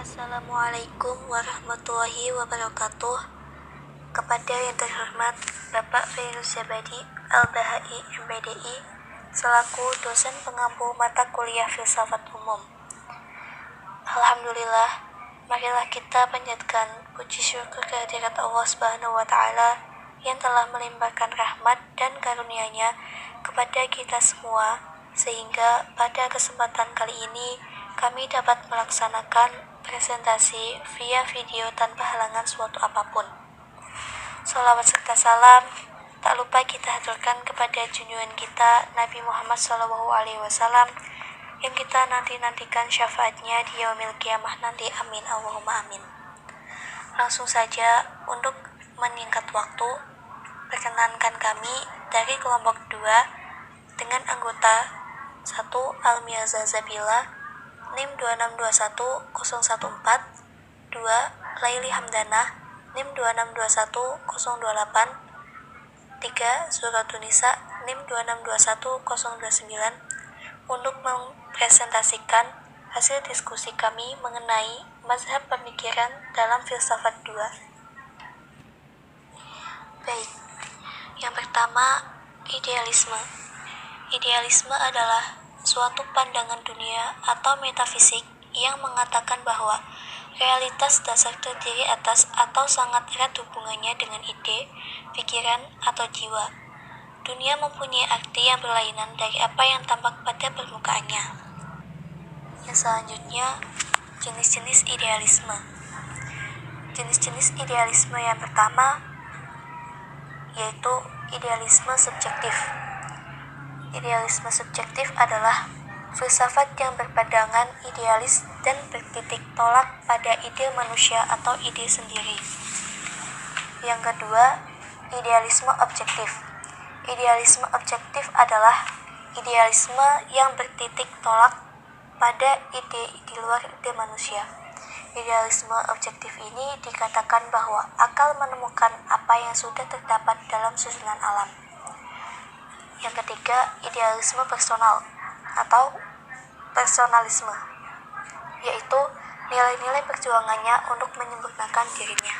Assalamualaikum warahmatullahi wabarakatuh. Kepada yang terhormat Bapak Fairuzyabadi Al-Bahai MPDI selaku dosen pengampu mata kuliah Filsafat Umum. Alhamdulillah, marilah kita panjatkan puji syukur kehadirat Allah Subhanahu wa Ta'ala yang telah melimpahkan rahmat dan karunia-Nya kepada kita semua, sehingga pada kesempatan kali ini kami dapat melaksanakan presentasi via video tanpa halangan suatu apapun. Sholawat serta salam tak lupa kita haturkan kepada junjungan kita Nabi Muhammad SAW yang kita nantikan syafaatnya di yaumil qiyamah nanti. Amin Allahumma amin. Langsung saja untuk menyingkat waktu, perkenankan kami dari kelompok 2 dengan anggota 1 Almia Zazabila NIM 2621014, 2 Laili Hamdanah NIM 2621028, 3 Suratunisa NIM 2621029 untuk mempresentasikan hasil diskusi kami mengenai mazhab pemikiran dalam filsafat 2. Baik, yang pertama, idealisme. Idealisme adalah suatu pandangan dunia atau metafisik yang mengatakan bahwa realitas dasar terdiri atas atau sangat erat hubungannya dengan ide, pikiran, atau jiwa. Dunia mempunyai arti yang berlainan dari apa yang tampak pada permukaannya. Yang selanjutnya, jenis-jenis idealisme. Jenis-jenis idealisme yang pertama yaitu idealisme subjektif. Idealisme subjektif adalah filsafat yang berpandangan idealis dan bertitik tolak pada ide manusia atau ide sendiri. Yang kedua, idealisme objektif. Idealisme objektif adalah idealisme yang bertitik tolak pada ide di luar ide manusia. Idealisme objektif ini dikatakan bahwa akal menemukan apa yang sudah terdapat dalam susunan alam. Yang ketiga, idealisme personal atau personalisme, yaitu nilai-nilai perjuangannya untuk menyempurnakan dirinya.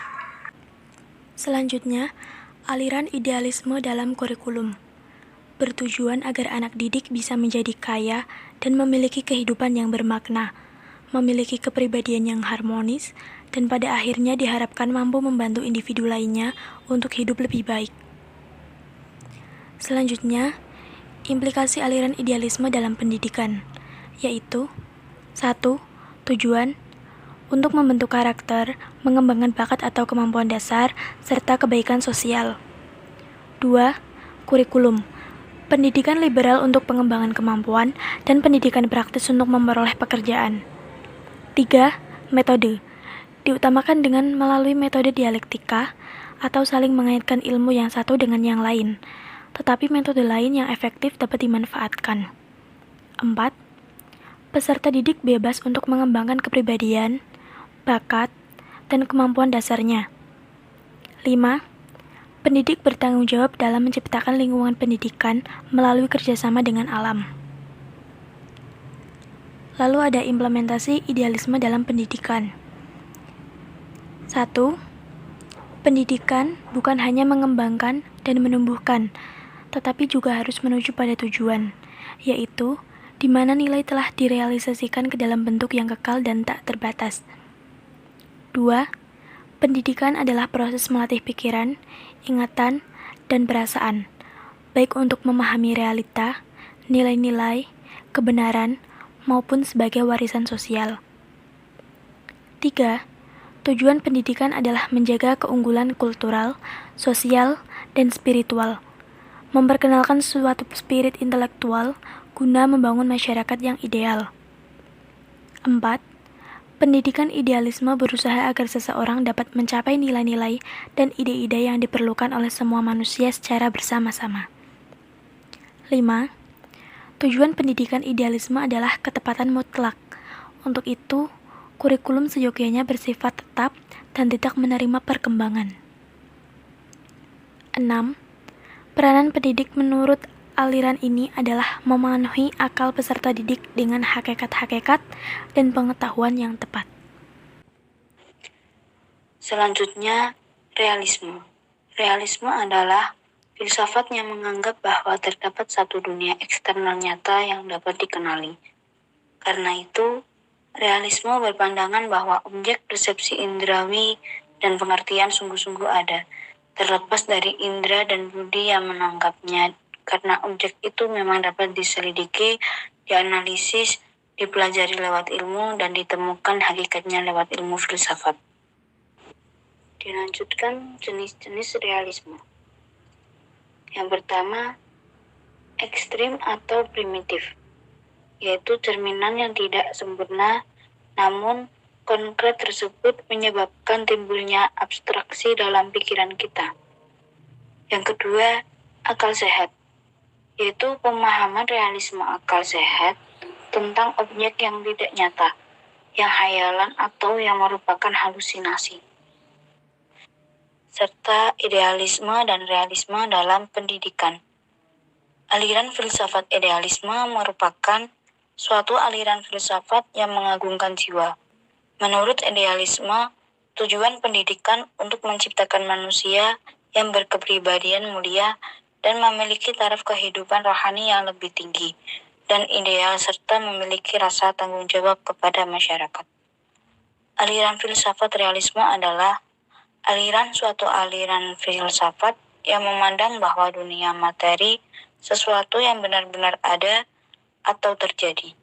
Selanjutnya, aliran idealisme dalam kurikulum bertujuan agar anak didik bisa menjadi kaya dan memiliki kehidupan yang bermakna, memiliki kepribadian yang harmonis, dan pada akhirnya diharapkan mampu membantu individu lainnya untuk hidup lebih baik. Selanjutnya, implikasi aliran idealisme dalam pendidikan, yaitu 1. Tujuan untuk membentuk karakter, mengembangkan bakat atau kemampuan dasar, serta kebaikan sosial. 2. Kurikulum, pendidikan liberal untuk pengembangan kemampuan dan pendidikan praktis untuk memperoleh pekerjaan. 3. Metode, diutamakan dengan melalui metode dialektika atau saling mengaitkan ilmu yang satu dengan yang lain, tetapi metode lain yang efektif dapat dimanfaatkan. 4. Peserta didik bebas untuk mengembangkan kepribadian, bakat, dan kemampuan dasarnya. 5. Pendidik bertanggung jawab dalam menciptakan lingkungan pendidikan melalui kerjasama dengan alam. Lalu ada implementasi idealisme dalam pendidikan. 1. Pendidikan bukan hanya mengembangkan dan menumbuhkan, tetapi juga harus menuju pada tujuan, yaitu di mana nilai telah direalisasikan ke dalam bentuk yang kekal dan tak terbatas. 2. Pendidikan adalah proses melatih pikiran, ingatan, dan perasaan, baik untuk memahami realita, nilai-nilai, kebenaran, maupun sebagai warisan sosial. 3. Tujuan pendidikan adalah menjaga keunggulan kultural, sosial, dan spiritual, memperkenalkan suatu spirit intelektual guna membangun masyarakat yang ideal. 4. Pendidikan idealisme berusaha agar seseorang dapat mencapai nilai-nilai dan ide-ide yang diperlukan oleh semua manusia secara bersama-sama. 5. Tujuan pendidikan idealisme adalah ketepatan mutlak. Untuk itu, kurikulum seyogyanya bersifat tetap dan tidak menerima perkembangan. 6. Peranan pendidik menurut aliran ini adalah memenuhi akal peserta didik dengan hakikat-hakikat dan pengetahuan yang tepat. Selanjutnya, realisme. Realisme adalah filsafat yang menganggap bahwa terdapat satu dunia eksternal nyata yang dapat dikenali. Karena itu, realisme berpandangan bahwa objek persepsi indrawi dan pengertian sungguh-sungguh ada, terlepas dari indera dan budi yang menangkapnya, karena objek itu memang dapat diselidiki, dianalisis, dipelajari lewat ilmu, dan ditemukan hakikatnya lewat ilmu filsafat. Dilanjutkan jenis-jenis realisme. Yang pertama, ekstrim atau primitif, yaitu cerminan yang tidak sempurna, namun konkret tersebut menyebabkan timbulnya abstraksi dalam pikiran kita. Yang kedua, akal sehat, yaitu pemahaman realisme akal sehat tentang objek yang tidak nyata, yang hayalan atau yang merupakan halusinasi. Serta idealisme dan realisme dalam pendidikan. Aliran filsafat idealisme merupakan suatu aliran filsafat yang mengagungkan jiwa. Menurut idealisme, tujuan pendidikan untuk menciptakan manusia yang berkepribadian mulia dan memiliki taraf kehidupan rohani yang lebih tinggi dan ideal serta memiliki rasa tanggung jawab kepada masyarakat. Aliran filsafat realisme adalah suatu aliran filsafat yang memandang bahwa dunia materi sesuatu yang benar-benar ada atau terjadi.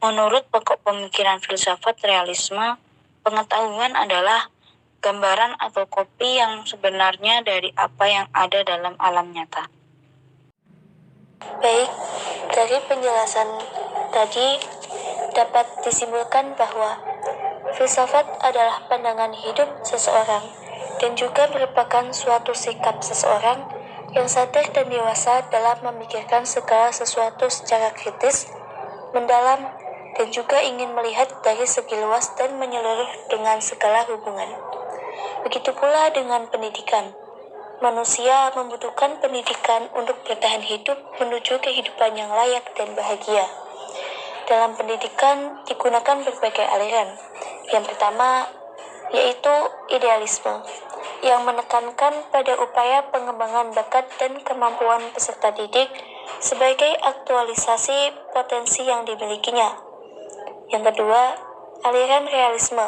Menurut pokok pemikiran filsafat realisme, pengetahuan adalah gambaran atau kopi yang sebenarnya dari apa yang ada dalam alam nyata. Baik, dari penjelasan tadi dapat disimpulkan bahwa filsafat adalah pandangan hidup seseorang dan juga merupakan suatu sikap seseorang yang sadar dan dewasa dalam memikirkan segala sesuatu secara kritis, mendalam, dan juga ingin melihat dari segi luas dan menyeluruh dengan segala hubungan. Begitu pula dengan pendidikan. Manusia membutuhkan pendidikan untuk bertahan hidup menuju kehidupan yang layak dan bahagia. Dalam pendidikan digunakan berbagai aliran. Yang pertama yaitu idealisme, yang menekankan pada upaya pengembangan bakat dan kemampuan peserta didik sebagai aktualisasi potensi yang dimilikinya. Yang kedua, aliran realisme,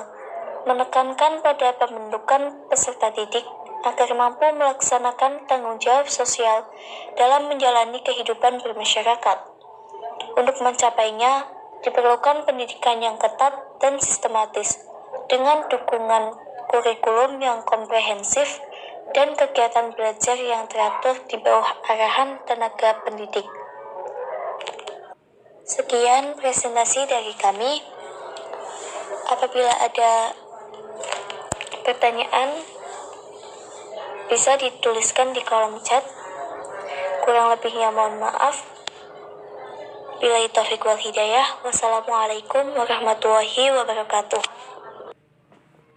menekankan pada pembentukan peserta didik agar mampu melaksanakan tanggung jawab sosial dalam menjalani kehidupan bermasyarakat. Untuk mencapainya, diperlukan pendidikan yang ketat dan sistematis, dengan dukungan kurikulum yang komprehensif dan kegiatan belajar yang teratur di bawah arahan tenaga pendidik. Sekian presentasi dari kami. Apabila ada pertanyaan, bisa dituliskan di kolom chat. Kurang lebihnya mohon maaf. Billahi taufiq wal hidayah. Wassalamualaikum warahmatullahi wabarakatuh.